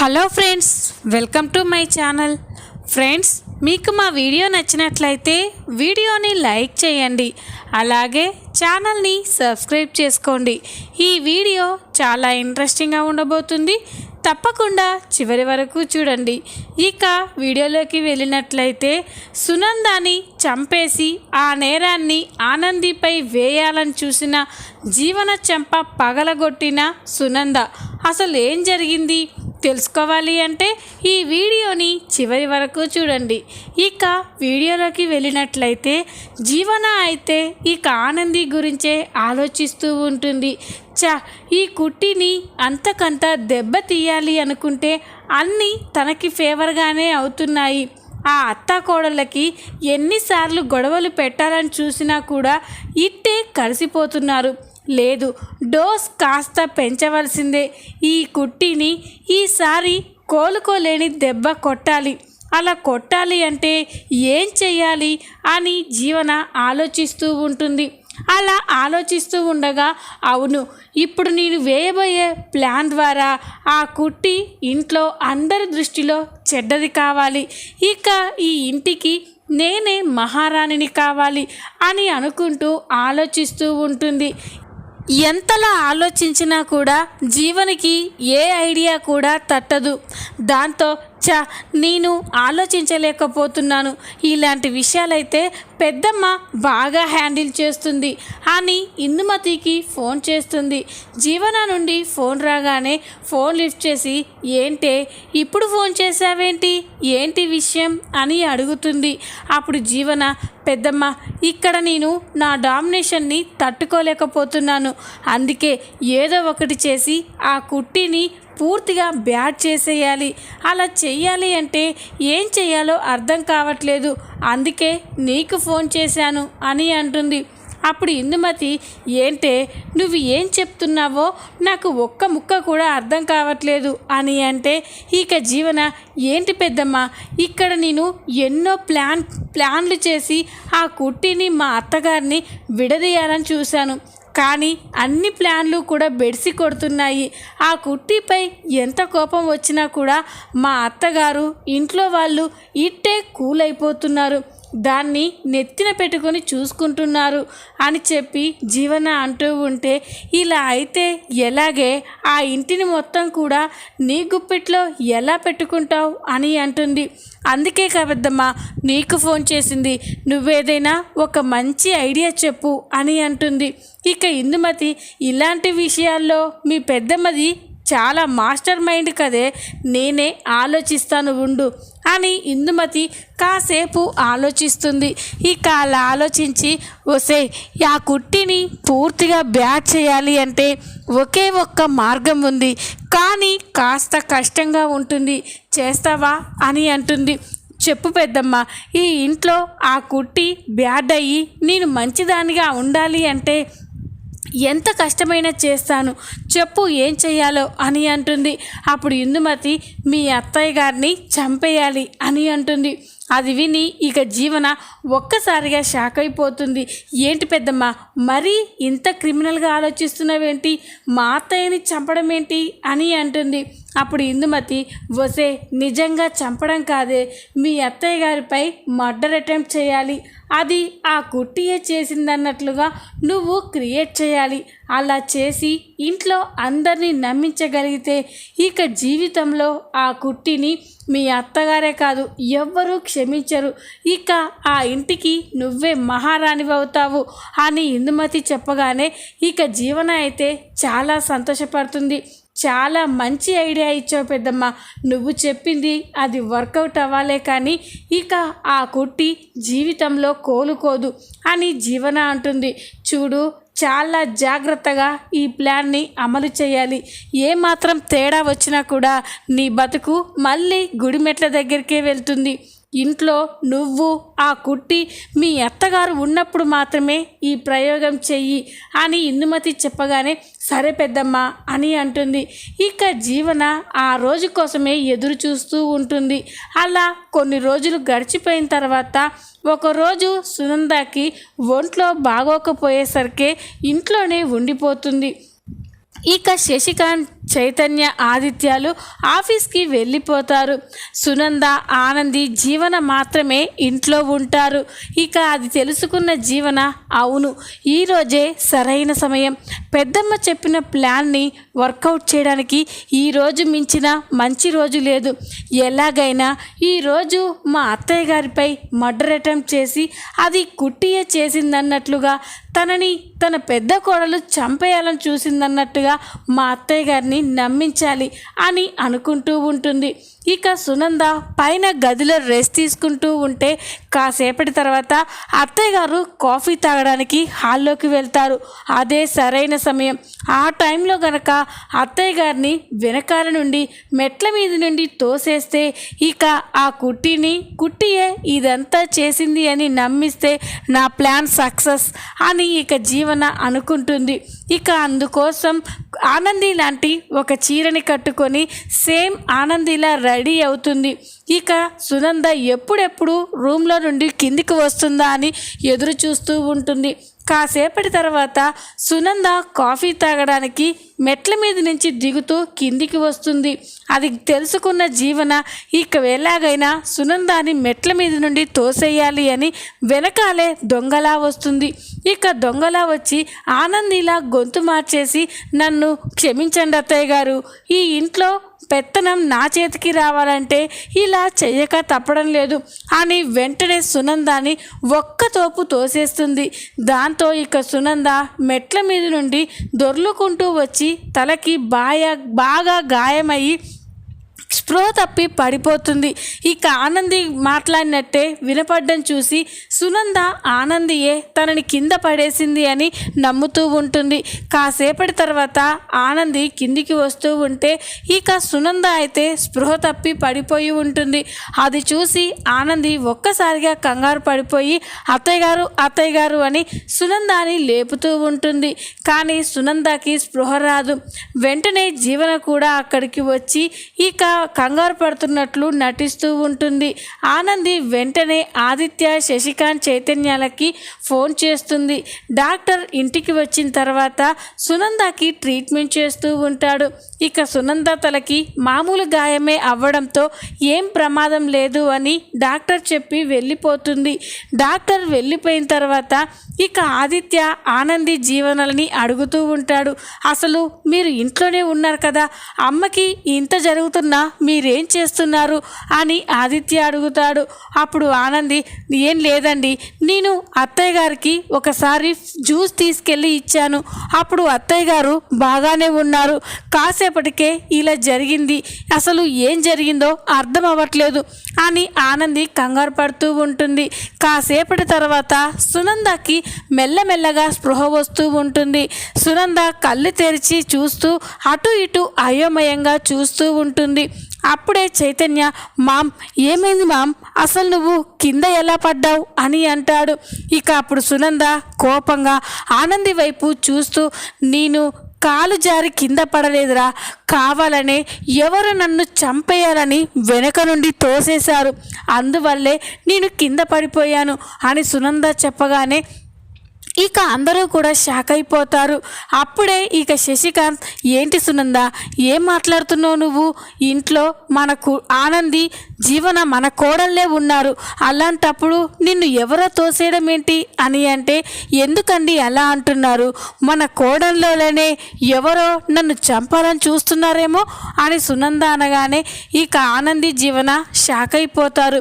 Hello friends, welcome to my channel. Friends, మీకు మా video నచ్చినట్లయితే వీడియోని లైక్ చేయండి, అలాగే ఛానల్ని సబ్స్క్రైబ్ చేసుకోండి. ఈ వీడియో చాలా ఇంట్రెస్టింగ్గా ఉండబోతుంది, తప్పకుండా చివరి వరకు చూడండి. ఇక వీడియోలోకి వెళ్ళినట్లయితే, సునందాని చంపేసి ఆ నేరాన్ని ఆనందిపై వేయాలని చూసిన జీవన చెంప పగలగొట్టిన సునంద అసలు ఏం జరిగింది తెలుసుకోవాలి అంటే ఈ వీడియోని చివరి వరకు చూడండి. ఇక వీడియోలోకి వెళ్ళినట్లయితే, జీవన అయితే ఇక ఆనంది గురించే ఆలోచిస్తూ ఉంటుంది. ఈ కుట్టిని అంతకంత దెబ్బ తీయాలి అనుకుంటే అన్నీ తనకి ఫేవర్గానే అవుతున్నాయి. ఆ అత్తాకోడళ్ళకి ఎన్నిసార్లు గొడవలు పెట్టాలని చూసినా కూడా ఇట్టే కలిసిపోతున్నారు. లేదు, డోస్ కాస్త పెంచవలసిందే. ఈ కుట్టిని ఈసారి కోలుకోలేని దెబ్బ కొట్టాలి. అలా కొట్టాలి అంటే ఏం చెయ్యాలి అని జీవన ఆలోచిస్తూ ఉంటుంది. అలా ఆలోచిస్తూ ఉండగా, అవును, ఇప్పుడు నేను వేయబోయే ప్లాన్ ద్వారా ఆ కుట్టి ఇంట్లో అందరి దృష్టిలో చెడ్డది కావాలి. ఇక ఈ ఇంటికి నేనే మహారాణిని కావాలి అని అనుకుంటూ ఆలోచిస్తూ ఉంటుంది. ఎంతలా ఆలోచించినా కూడా జీవనికి ఏ ఐడియా కూడా తట్టదు. దాంతో నేను ఆలోచించలేకపోతున్నాను, ఇలాంటి విషయాలైతే పెద్దమ్మ బాగా హ్యాండిల్ చేస్తుంది అని ఇందుమతికి ఫోన్ చేస్తుంది. జీవన నుండి ఫోన్ రాగానే ఫోన్ లిఫ్ట్ చేసి, ఏంటే ఇప్పుడు ఫోన్ చేసావేంటి, ఏంటి విషయం అని అడుగుతుంది. అప్పుడు జీవన, పెద్దమ్మ, ఇక్కడ నేను నా డామినేషన్ని తట్టుకోలేకపోతున్నాను, అందుకే ఏదో ఒకటి చేసి ఆ కుట్టిని పూర్తిగా బ్యాడ్ చేసేయాలి. అలా చెయ్యాలి అంటే ఏం చెయ్యాలో అర్థం కావట్లేదు, అందుకే నీకు ఫోన్ చేశాను అని అంటుంది. అప్పుడు ఇందుమతి, ఏంటే నువ్వు ఏం చెప్తున్నావో నాకు ఒక్క ముక్క కూడా అర్థం కావట్లేదు అని అంటే, ఇక జీవన, ఏంటి పెద్దమ్మ, ఇక్కడ నేను ఎన్నో ప్లాన్లు చేసి ఆ కుట్టిని మా అత్తగారిని విడదీయాలని చూశాను, కానీ అన్ని ప్లాన్లు కూడా బెడిసి కొడుతున్నాయి. ఆ కుట్టిపై ఎంత కోపం వచ్చినా కూడా మా అత్తగారు, ఇంట్లో వాళ్ళు ఇట్టే కూల్ అయిపోతున్నారు, దాన్ని నెత్తిన పెట్టుకొని చూసుకుంటున్నారు అని చెప్పి జీవన అంటూ ఉంటే, ఇలా అయితే ఎలాగే ఆ ఇంటిని మొత్తం కూడా నీ గుప్పిట్లో ఎలా పెట్టుకుంటావు అని అంటుంది. అందుకే కదమ్మా నీకు ఫోన్ చేసింది, నువ్వేదైనా ఒక మంచి ఐడియా చెప్పు అని అంటుంది. ఇక ఇందుమతి, ఇలాంటి విషయాల్లో మీ పెద్దమ్మది చాలా మాస్టర్ మైండ్ కదే, నేనే ఆలోచిస్తాను ఉండు అని ఇందుమతి కాసేపు ఆలోచిస్తుంది. ఇక అలా ఆలోచించి, ఒసే, ఆ కుట్టిని పూర్తిగా బ్యాట్ చేయాలి అంటే ఒకే ఒక్క మార్గం ఉంది, కానీ కాస్త కష్టంగా ఉంటుంది, చేస్తావా అని అంటుంది. చెప్పు పెద్దమ్మ, ఈ ఇంట్లో ఆ కుట్టి బ్యాడ్ అయ్యి నేను మంచిదానిగా ఉండాలి అంటే ఎంత కష్టమైనా చేస్తాను, చెప్పు ఏం చెయ్యాలో అని అంటుంది. అప్పుడు ఇందుమతి, మీ అత్తయ్య గారిని చంపేయాలి అని అంటుంది. అది విని ఇక జీవన ఒక్కసారిగా షాక్ అయిపోతుంది. ఏంటి పెద్దమ్మ, మరీ ఇంత క్రిమినల్గా ఆలోచిస్తున్నావేంటి, మా అత్తయ్యని చంపడం ఏంటి అని అంటుంది. అప్పుడు ఇందుమతి, వసే, నిజంగా చంపడం కాదే, మీ అత్తయ్య గారిపై మర్డర్ అటెంప్ట్ చేయాలి, అది ఆ కుట్టియే చేసిందన్నట్లుగా నువ్వు క్రియేట్ చేయాలి. అలా చేసి ఇంట్లో అందరినీ నమ్మించగలిగితే ఇక జీవితంలో ఆ కుట్టిని మీ అత్తగారే కాదు ఎవ్వరూ క్షమించరు, ఇక ఆ ఇంటికి నువ్వే మహారాణి అవుతావు అని ఇందుమతి చెప్పగానే ఇక జీవన అయితే చాలా సంతోషపడుతుంది. చాలా మంచి ఐడియా ఇచ్చావు పెద్దమ్మ, నువ్వు చెప్పింది అది వర్కౌట్ అవ్వాలే కానీ ఇక ఆ కుట్టి జీవితంలో కోలుకోదు అని జీవన అంటుంది. చూడు, చాలా జాగ్రత్తగా ఈ ప్లాన్ని అమలు చేయాలి, ఏమాత్రం తేడా వచ్చినా కూడా నీ బతుకు మళ్ళీ గుడిమెట్ల దగ్గరికే వెళ్తుంది. ఇంట్లో నువ్వు ఆ కుట్టి మీ అత్తగారు ఉన్నప్పుడు మాత్రమే ఈ ప్రయోగం చెయ్యి అని ఇందుమతి చెప్పగానే, సరే పెద్దమ్మ అని అంటుంది. ఇక జీవన ఆ రోజు కోసమే ఎదురు చూస్తూ ఉంటుంది. అలా కొన్ని రోజులు గడిచిపోయిన తర్వాత ఒకరోజు సునందకి ఒంట్లో బాగోకపోయేసరికి ఇంట్లోనే ఉండిపోతుంది. ఇక శశికాంత్ చైతన్య ఆదిత్యాలు ఆఫీస్కి వెళ్ళిపోతారు. సునంద ఆనంది జీవన మాత్రమే ఇంట్లో ఉంటారు. ఇక అది తెలుసుకున్న జీవన అవును ఈరోజే సరైన సమయం, పెద్దమ్మ చెప్పిన ప్లాన్ని వర్కౌట్ చేయడానికి ఈరోజు మించిన మంచి రోజు లేదు. ఎలాగైనా ఈరోజు మా అత్తయ్య గారిపై మర్డర్ అటెంప్ట్ చేసి అది కుట్టియే చేసిందన్నట్లుగా, తనని తన పెద్ద కోడలు చంపేయాలని చూసిందన్నట్టుగా మా అత్తయ్య గారిని నమ్మించాలి అని అనుకుంటూ ఉంటుంది. ఇక సునంద పైన గదిలో రెస్ట్ తీసుకుంటూ ఉంటే కాసేపటి తర్వాత అత్తయ్య గారు కాఫీ తాగడానికి హాల్లోకి వెళ్తారు. అదే సరైన సమయం. ఆ టైంలో గనక అత్తయ్య గారిని వెనకాల నుండి మెట్ల మీద నుండి తోసేస్తే ఇక ఆ కుట్టియే ఇదంతా చేసింది అని నమ్మిస్తే నా ప్లాన్ సక్సెస్ అని ఇక జీవన అనుకుంటుంది. ఇక అందుకోసం ఆనంది లాంటి ఒక చీరని కట్టుకొని సేమ్ ఆనందిలా రెడీ అవుతుంది. ఇక సునంద ఎప్పుడెప్పుడు రూమ్లో నుండి కిందికి వస్తుందా అని ఎదురు చూస్తూ ఉంటుంది. కాసేపటి తర్వాత సునంద కాఫీ తాగడానికి మెట్ల మీద నుంచి దిగుతూ కిందికి వస్తుంది. అది తెలుసుకున్న జీవన ఇక ఎలాగైనా సునందాని మెట్ల మీద నుండి తోసేయాలి అని వెనకాలే దొంగలా వస్తుంది. ఇక దొంగలా వచ్చి ఆనందిలా గొంతు మార్చేసి, నన్ను క్షమించండి అత్తయ్య గారు, ఈ ఇంట్లో పెత్తనం నా చేతికి రావాలంటే ఇలా చెయ్యక తప్పడం లేదు అని వెంటనే సునందాని ఒక్కతోపు తోసేస్తుంది. దాంతో ఇక సునంద మెట్ల మీద నుండి దొర్లుకుంటూ వచ్చి తలకి బాగా గాయమయ్యి స్పృహ తప్పి పడిపోతుంది. ఇక ఆనంది మాట్లాడినట్టే వినపడ్డం చూసి సునంద ఆనందియే తనని కింద పడేసింది అని నమ్ముతూ ఉంటుంది. కాసేపటి తర్వాత ఆనంది కిందికి వస్తూ ఉంటే ఇక సునంద అయితే స్పృహ తప్పి పడిపోయి ఉంటుంది. అది చూసి ఆనంది ఒక్కసారిగా కంగారు పడిపోయి అత్తయ్య గారు అని సునందాని లేపుతూ ఉంటుంది. కానీ సునందకి స్పృహ రాదు. వెంటనే జీవన కూడా అక్కడికి వచ్చి ఇక కంగారు పడుతున్నట్లు నటిస్తూ ఉంటుంది. ఆనంది వెంటనే ఆదిత్య, శశికాంత్, చైతన్యాలకి ఫోన్ చేస్తుంది. డాక్టర్ ఇంటికి వచ్చిన తర్వాత సునందకి ట్రీట్మెంట్ చేస్తూ ఉంటాడు. ఇక సునంద తలకి మామూలు గాయమే అవ్వడంతో ఏం ప్రమాదం లేదు అని డాక్టర్ చెప్పి వెళ్ళిపోతుంది. డాక్టర్ వెళ్ళిపోయిన తర్వాత ఇక ఆదిత్య ఆనంది జీవనలని అడుగుతూ ఉంటాడు. అసలు మీరు ఇంట్లోనే ఉన్నారు కదా, అమ్మకి ఇంత జరుగుతున్నా మీరేం చేస్తున్నారు అని ఆదిత్య అడుగుతాడు. అప్పుడు ఆనంది, ఏం లేదండి, నేను అత్తయ్య గారికి ఒకసారి జ్యూస్ తీసుకెళ్ళి ఇచ్చాను, అప్పుడు అత్తయ్య గారు బాగానే ఉన్నారు, కాసేపటికే ఇలా జరిగింది, అసలు ఏం జరిగిందో అర్థం అవ్వట్లేదు అని ఆనంది కంగారు పడుతూ ఉంటుంది. కాసేపటి తర్వాత సునందకి మెల్లమెల్లగా స్పృహ వస్తూ ఉంటుంది. సునంద కళ్ళు తెరిచి చూస్తూ అటు ఇటు అయోమయంగా చూస్తూ ఉంటుంది. అప్పుడే చైతన్య, మామ్ ఏమైంది మామ్, అసలు నువ్వు కింద ఎలా పడ్డావు అని అంటాడు. ఇక అప్పుడు సునంద కోపంగా ఆనంది వైపు చూస్తూ, నేను కాలు జారి కింద పడలేదురా, కావాలనే ఎవరు నన్ను చంపేయాలని వెనక నుండి తోసేశారు, అందువల్లే నేను కింద పడిపోయాను అని సునంద చెప్పగానే ఇక అందరూ కూడా షాక్ అయిపోతారు. అప్పుడే ఇక శశికాంత్, ఏంటి సునంద, ఏం మాట్లాడుతున్నావు నువ్వు, ఇంట్లో మనకు ఆనంది జీవన మన కోడళ్ళే ఉన్నారు, అలాంటప్పుడు నిన్ను ఎవరో తోసేయడం ఏంటి అని అంటే, ఎందుకండి అలా అంటున్నారు, మన కోడళ్ళలోనే ఎవరో నన్ను చంపాలని చూస్తున్నారేమో అని సునంద అనగానే ఇక ఆనంది జీవన షాక్ అయిపోతారు.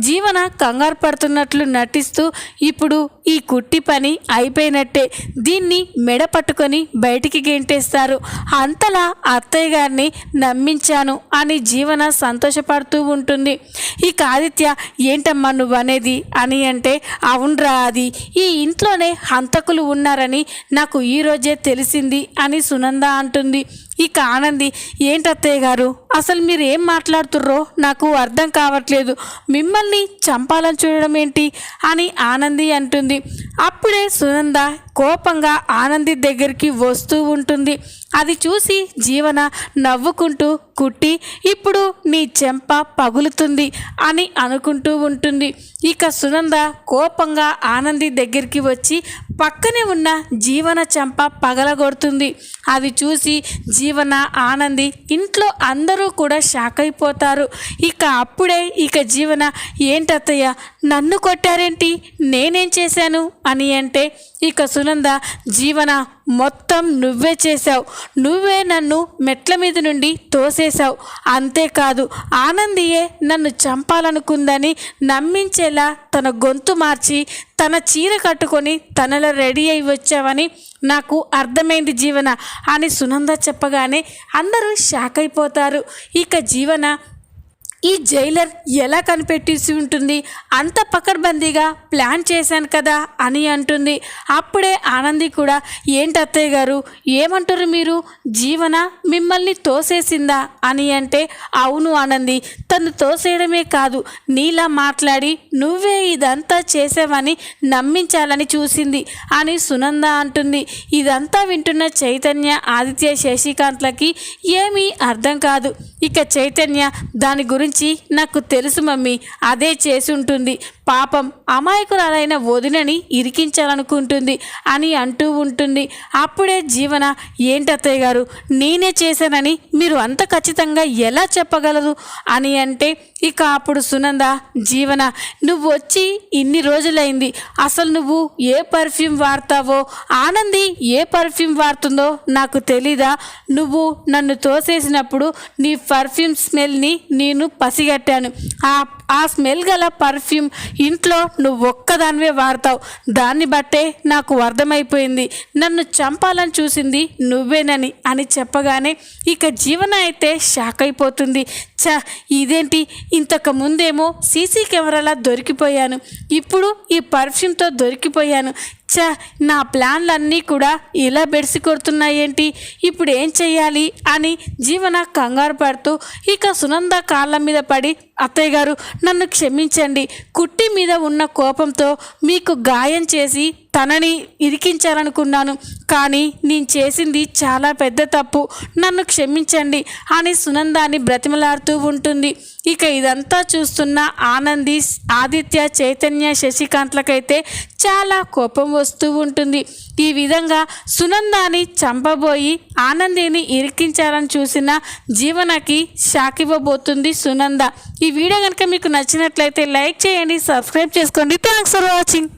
జీవన కంగారు పడుతున్నట్లు నటిస్తూ, ఇప్పుడు ఈ కుట్టి పని అయిపోయినట్టే, దీన్ని మెడ పట్టుకొని బయటికి గెంటేస్తారు, అంతలా అత్తయ్య గారిని నమ్మించాను అని జీవన సంతోషపడుతూ ఉంటుంది. ఇక ఆదిత్య, ఏంటమ్మా నువ్వు అనేది అని అంటే, అవునరా, అది ఈ ఇంట్లోనే హంతకులు ఉన్నారని నాకు ఈరోజే తెలిసింది అని సునంద అంటుంది. ఇక ఆనంది, ఏంటత్తయ్య గారు, అసలు మీరు ఏం మాట్లాడుతుర్రో నాకు అర్థం కావట్లేదు, మిమ్మల్ని చంపాలని చూడడం ఏంటి అని ఆనంది అంటుంది. అప్పుడే సునంద కోపంగా ఆనంది దగ్గరికి వస్తూ ఉంటుంది. అది చూసి జీవన నవ్వుకుంటూ, కుట్టి ఇప్పుడు నీ చెంప పగులుతుంది అని అనుకుంటూ ఉంటుంది. ఇక సునంద కోపంగా ఆనంది దగ్గరికి వచ్చి పక్కనే ఉన్న జీవన చెంప పగలగొడుతుంది. అది చూసి జీవన ఆనంది ఇంట్లో అందరూ కూడా షాక్ అయిపోతారు. ఇక జీవన ఏంటత్తయ్య నన్ను కొట్టారేంటి, నేనేం చేశాను అని అంటే ఇక సునంద జీవన మొత్తం నువ్వే చేశావు, నువ్వే నన్ను మెట్ల మీద నుండి తోసేశావు. అంతేకాదు ఆనందియే నన్ను చంపాలనుకుందని నమ్మించేలా తన గొంతు మార్చి తన చీర కట్టుకొని తనలో రెడీ అయి వచ్చావని నాకు అర్థమైంది జీవన అని సునంద చెప్పగానే అందరూ షాక్ అయిపోతారు. ఇక జీవన ఈ జైలర్ ఎలా కనిపెట్టేసి ఉంటుంది, అంత పకడ్బందీగా ప్లాన్ చేశాను కదా అని అంటుంది. అప్పుడే ఆనంది కూడా ఏంటి అత్తయ్య గారు ఏమంటారు మీరు, జీవన మిమ్మల్ని తోసేసిందా అని అంటే అవును ఆనంది, తను తోసేయడమే కాదు నీలా మాట్లాడి నువ్వే ఇదంతా చేసావని నమ్మించాలని చూసింది అని సునంద అంటుంది. ఇదంతా వింటున్న చైతన్య ఆదిత్య శశికాంత్లకి ఏమీ అర్థం కాదు. ఇక చైతన్య దాని గురించి నాకు తెలుసు మమ్మీ, అదే చేసి ఉంటుంది, పాపం అమాయకురాలైన వదినని ఇరికించాలనుకుంటుంది అని అంటూ ఉంటుంది. అప్పుడే జీవన ఏంటత్తయ్య గారు నేనే చేశానని మీరు అంత ఖచ్చితంగా ఎలా చెప్పగలరు అని అంటే ఇక అప్పుడు సునంద జీవన నువ్వు వచ్చి ఇన్ని రోజులైంది, అసలు నువ్వు ఏ పర్ఫ్యూమ్ వాడతావో ఆనంది ఏ పర్ఫ్యూమ్ వాడుతుందో నాకు తెలీదా, నువ్వు నన్ను తోసేసినప్పుడు నీ పర్ఫ్యూమ్ స్మెల్ని నేను పసిగట్టాను, ఆ స్మెల్ గల పర్ఫ్యూమ్ ఇంట్లో నువ్వు ఒక్కదానివే వాడతావు, దాన్ని బట్టే నాకు అర్థమైపోయింది నన్ను చంపాలని చూసింది నువ్వేనని అని చెప్పగానే ఇక జీవన అయితే షాక్ అయిపోతుంది. ఇదేంటి, ఇంతకు ముందేమో సీసీ కెమెరాలా దొరికిపోయాను, ఇప్పుడు ఈ పర్ఫ్యూమ్తో దొరికిపోయాను, నా ప్లాన్లన్నీ కూడా ఇలా బెడిసి కొడుతున్నాయేంటి, ఇప్పుడు ఏం చెయ్యాలి అని జీవన కంగారు పడుతూ ఇక సునంద కాళ్ళ మీద పడి అత్తయ్య గారు నన్ను క్షమించండి, కుట్టి మీద ఉన్న కోపంతో మీకు గాయం చేసి తనని ఇరికించాలనుకున్నాను, కానీ నేను చేసింది చాలా పెద్ద తప్పు, నన్ను క్షమించండి అని సునందాన్ని బ్రతిమలాడుతూ ఉంటుంది. ఇక ఇదంతా చూస్తున్న ఆనంది ఆదిత్య చైతన్య శశికాంత్లకైతే చాలా కోపం వస్తూ ఉంటుంది. ఈ విధంగా సునందాని చంపబోయి ఆనందిని ఇరికించాలని చూసిన జీవనకి షాక్ ఇవ్వబోతుంది సునంద. ఈ వీడియో కనుక మీకు నచ్చినట్లయితే లైక్ చేయండి, సబ్స్క్రైబ్ చేసుకోండి. Thanks for watching.